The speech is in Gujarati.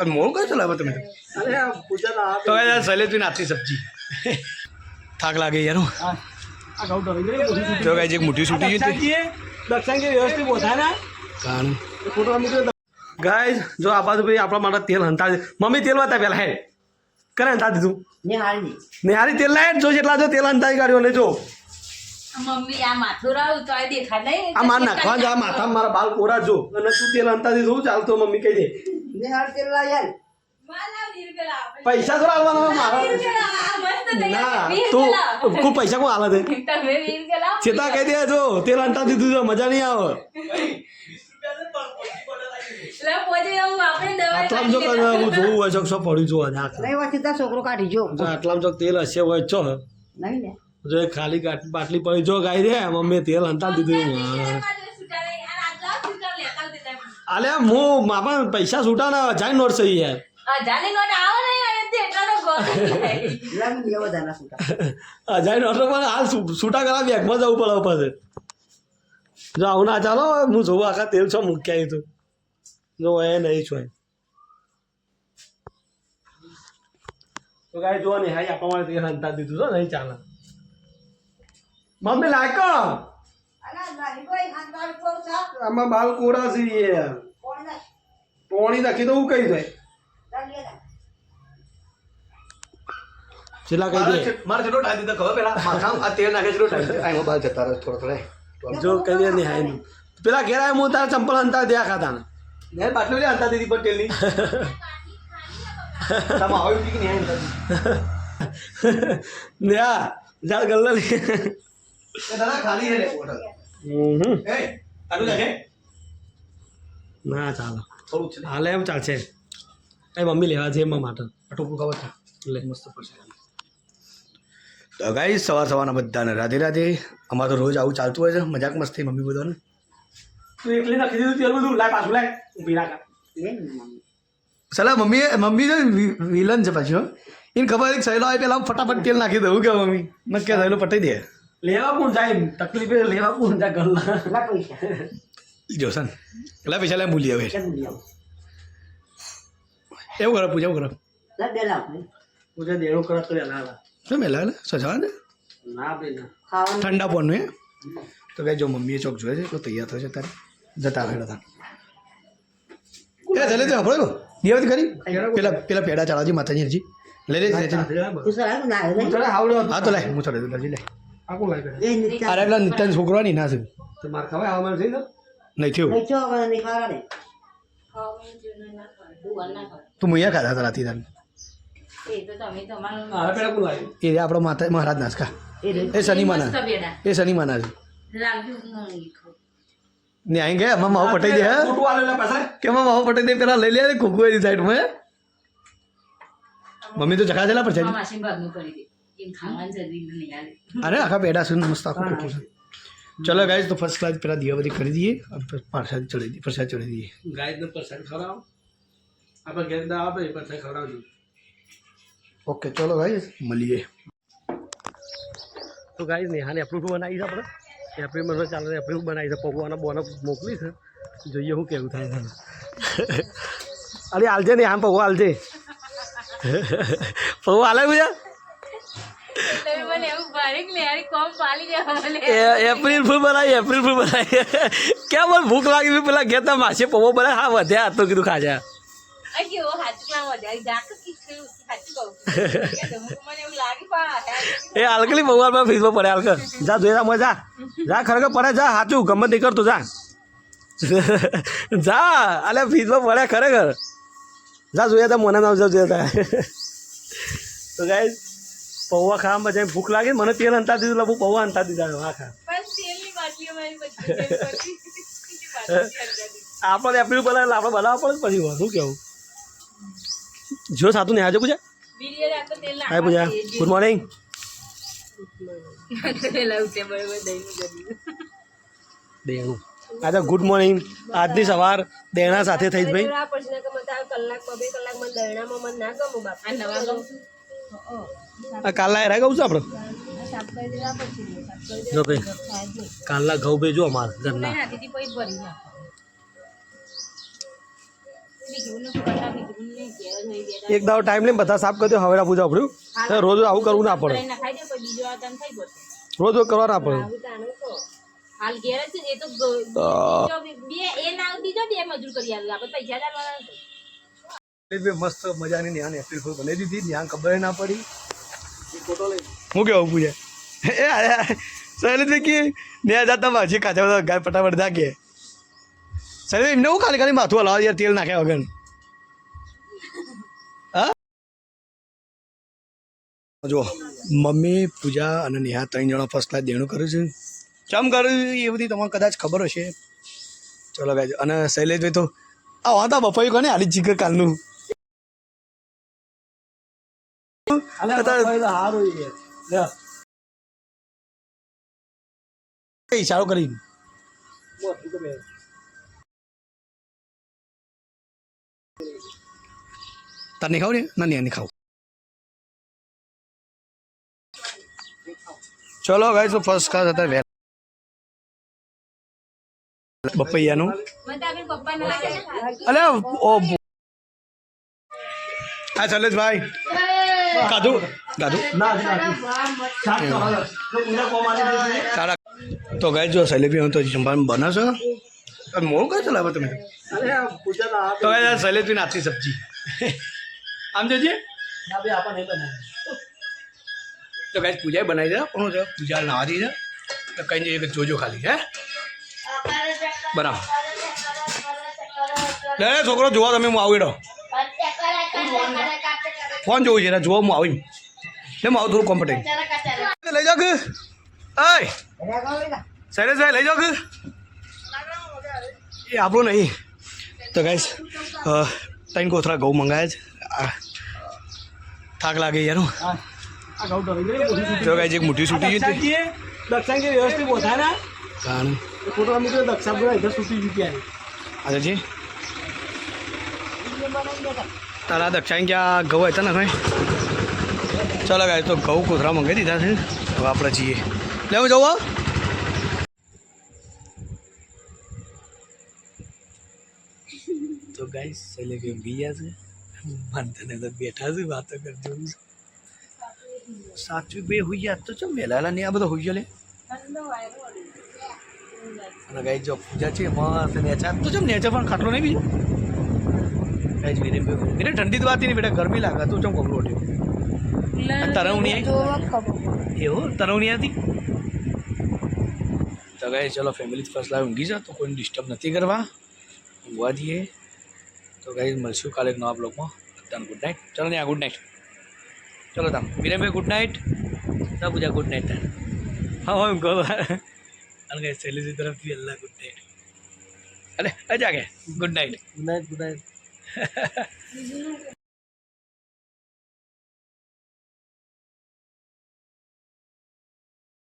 મોડું કઈ ચલાવો તમે તો શૈલેષભાઈ નાથી સબ્જી થાક લાગે યાર જો ગાઈસ એક મોટી છૂટી ગઈ દક્ષિણ કે વ્યવસ્થિત બોથાના કારણ ફોટો ગાઈસ જો આ બાજુ ભાઈ આપણા માટે તેલ હંતા મમ્મી તેલ વાતા પેલા હે કરે હંતા દીધું નિહારી તેલ લાય જો જેટલા જો તેલ હંતાઈ કાઢ્યો ને જો મમ્મી આ માથું રાવ તો આ દેખા નહીં આ માર નાખવા જા માથામાં મારા બાલ કોરા જો અને તું તેલ હંતા દીધું ચાલતો મમ્મી કહી દે નિહાર તેલ લાય યાર પૈસા તો આવવાના મારા ના તું કો પૈસા કો આલા દે ચેતા કહી દે જો તેલ હંતા દીધું જો મજા નહીં આવે આટલામાં જો હું જોવું હોય ચોક સબ પડ્યું જો છોકરો કાઢી જો આટલામાં ચોક તેલ હશે હોય ચો નહીં ને જો ખાલી બાટલી પડી જો ગાઈ દે મમ્મી તેલ હંતા દીધું અલે હું માપા પૈસા છૂટા ના જાય નોટ સહી યાર જાની નોટ આવો નહીં એટલા તો ગોળ જાય નોટ પણ હાલ છૂટા કરા બેગમાં જવું પડે પછી જો આવું ના ચાલો હું જોઉં આખા તેલ છો મૂક્યા તું જો એ નહીં છો તો ગાય જો ને હાઈ આપવા માટે તેલ હંતા દીધું તો નહીં ચાલે મમ્મી લાયકો આમાં બાલ કોરા છે યાર પોણી નાખી તો હું કહી દે ચેલા કહી દે મારે જેટલો ટાઈમ દીધો ખબર પેલા માથા આ તેલ નાખે જેટલો ટાઈમ આઈ બાલ જતા રહે થોડો જો કહી દે નહીં હાઈ પેલા ઘેર આય હું તારા ચંપલ અંતા દે ખાતા ને મેં બાટલો લે અંતા દીધી પર તેલની તમે આવી કે નહીં અંતા ને આ જા ગલ્લા લે એ દાદા ખાલી હે લે બોટલ એ આનું લાગે ના ચાલો થોડું છે હાલે એમ ચાલશે એ મમ્મી લેવા છે એમાં માટે ટોપલું ખબર છે લે મસ્ત પડશે તો ગાઈસ સવારના બધાને રાધે રાધે અમારે તો રોજ આવું ચાલતું હોય છે મજાક મસ્તી મમ્મી બધાને તું એકલી નાખી દીધું તેલ બધું લાય પાછું લાય ઊભી રાખા સલા મમ્મી તો વિલન છે પાછું એને ખબર છે સહેલો આવે પેલા ફટાફટ તેલ નાખી દઉં કે મમ્મી મેં કે સહેલો પટાઈ દે લેવા કોણ જાય તકલીફ લેવા કોણ જાય ઘરના જો સન કેટલા પૈસા લે મૂલી હવે એવું કરો પૂજા કરો પૂજા દેણું કરો તો ના શું મેલા સજાવા ને ના ઠંડા પોનું હે તો ભાઈ જો મમ્મીએ ચોક જોયે છે એટલો તૈયાર થશે તારે જતા આવે હતા એ ચાલે તો આપણે દિયાવતી કરી પેલા પેડા ચાલાજી માતાજી હજી લઈ લે હા તો લાય હું ચડે દઉં લે અરે પેલા નિત્યાન છોકરો નહીં ના છે મારે ખબર આવવાનું થઈ તો નહીં થયું તું મુયા ખાધા હતા રાતી તાર એ આપણો માતા મહારાજ નાસકા એ શનિમાના એ શનિમાના છે ને આઈ ગયા એમાં માવો પટાઈ દે કે એમાં માવો પટાઈ દે પેલા લઈ લે ખોખું એની સાઈડમાં મમ્મી તો ચખા ચેલા પર છે અરે આખા પેડા સુન મસ્ત આખું ખોખું છે ચલો ગાઈસ તો ફર્સ્ટ ક્લાસ પેલા દિવાબત્તી કરી દઈએ પ્રસાદ ચડી દઈએ ગાયને પ્રસાદ ખવડાવો આપણે ઘેર દા આપે પ્રસાદ ખવડાવજો ઓકે ચલો ગાઈસ મળીએ તો ગાઈસ નેહાને એપ્રુવ બનાવી છે આપણે એપ્રિલ મહિનો ચાલે એપ્રિલ બનાવી છે પગવાના બોનસ મોકલી છે જોઈએ શું કેવું થાય છે અરે હાલજે ને આમ પગવા હાલજે પગવા હાલે બીજા એપ્રિલ ફૂલ બનાવી ક્યાં મને ભૂખ લાગી પેલા ઘેતા માસે પવો બનાવે હા વધ્યા તો કીધું ખાજા એ હાલકલી ભગવાનમાં ફ્રીજમાં પડે હાલકર જા જોઈ મજા જા ખરેખર પડે જા સાચું ગમે નહીં કરતો જા જા અલે ફ્રીજમાં પડે ખરેખર જા જોયા તા મને નામ જોયા તા તો ગાઈસ પૌવા ખાવા મજા ભૂખ લાગે મને તેલ અંતા દીધું લખું પૌવા અંતા દીધા હા ખા આપણે એપ્રિલ બનાવે આપણે બનાવવા પડે પછી શું કેવું જો સાતું ને આજે પૂજા હાય પૂજા ગુડ મોર્નિંગ દેણું આજે ગુડ મોર્નિંગ આજની સવાર દેણા સાથે થઈ ભાઈ કાલના એરા કહું છું આપણે જો ભાઈ કાલના ઘઉં ભાઈ જો અમારા ઘરના બીજું કરતા બીજું નહીં ઘેર જ હોય બે એક દાવ ટાઈમ લઈને બધા સાફ કરી દો હવેરા પૂજા આપણું રોજ આવું કરવું ના પડે ના ખાઈ દે કોઈ બીજો આ તને થઈ પડશે રોજ કરવા ના પડે આવું તાણું તો હાલ ઘેર જ છે એ તો બે એ ના બીજો બે મજૂર કરી આલે આપણે પૈસા ચાલવાના મસ્ત મજાની ન્યાન એપ્રિલ ફૂલ બનાવી દીધી ન્યાન ખબર ના પડી હું કેવું પૂછે શૈલેષભાઈ કે ન્યા જતા માછી કાચા ગાય ફટાફટ નાખે શૈલેષ એમને હું ખાલી ખાલી માથું હલાવ યાર તેલ નાખ્યા વગર હા જો મમ્મી પૂજા અને નેહા 3 જણા ફર્સ્ટ ક્લાસ દેણું કર્યું છે ચમ કર્યું એ બધી તમને કદાચ ખબર હશે ચલો ગાય અને શૈલેષભાઈ તો આ વાતા બપાઈ કોને આલી જીગર કાલનું ઈશારો કરી તાર નહીં ખાવ ને ના નહીં ખાવ ચલો ગાઈસ તો ફર્સ્ટ ક્લાસ હતા વેર બપૈયાનું અલે ઓ હા શૈલેષભાઈ ગાધું સારા તો ગાય જો શૈલેષભાઈ તો જમવાનું બનાવશો મોડું કઈ ચલાવો તમે તો ગાય શૈલેષભાઈ નાચી સબ્જી આમ જોજે તો ગાય પૂજા બનાવી દે કોણ છે પૂજા નાવા દી છે તો કઈ જઈએ કે જોજો ખાલી હે બનાવો લે છોકરો જોવા તમે હું આવી ફોન જોવું છે જોવા હું આવી હું આવું થોડું કોમ્પટેન્ટ લઈ જાઓ કે શૈલેષભાઈ લઈ જાઓ કે એ આપણું નહીં તો ગાઈસ 3 કોથળા ઘઉં મંગાયા છે થાક લાગે યાર તો ગાઈસ એક મુઠ્ઠી છૂટી ગઈ દક્ષાણ કે વ્યવસ્થિત બોથા ના કારણ ફોટો મિત્રો દક્ષા બોલા ઇધર છૂટી ગઈ ત્યાં અચ્છા જી તારા દક્ષાણ ક્યાં ઘઉં હતા ને ભાઈ ચાલો ગાય તો ઘઉં કોથળા મંગાવી દીધા છે હવે આપણે જઈએ લેવું જવું તો ગાય શૈલેષભાઈ ઊંઘી ગયા છે માનતાને તો બેઠા છે વાતો કરજો સાચું બે હોઈ ગયા તો ચમ વહેલા નહીં આ બધો હોઈ ગયો લે અને ગાય જો પૂજા છે મસ્ત નેચા તો ચમ નેચા પણ ખાટલો નહીં બીજો ગાય વિરે ઠંડી તો વાત નહીં બેટા ગરમી લાગે તું ચમ કપડું ઓઢ્યું તરવણી આવી એવું તરવણી હતી તો ગાય ચલો ફેમિલી ફર્સ્ટ લાઈવ ઊંઘી જા તો કોઈને ડિસ્ટર્બ નથી કરવા ઊંઘવા દઈએ તો ગાય મળશું કાલે એક નવા બ્લોગમાં બધાને ગુડ નાઇટ ચલો ને ગુડ નાઇટ ચલો તમ વિરેનભાઈ ગુડ નાઇટ ના પૂજા ગુડ નાઇટ હા એમ કહો અને ગાય શૈલેષ તરફથી અલ્લાહ ગુડ નાઇટ અરે અજા કે ગુડ નાઇટ ગુડ નાઇટ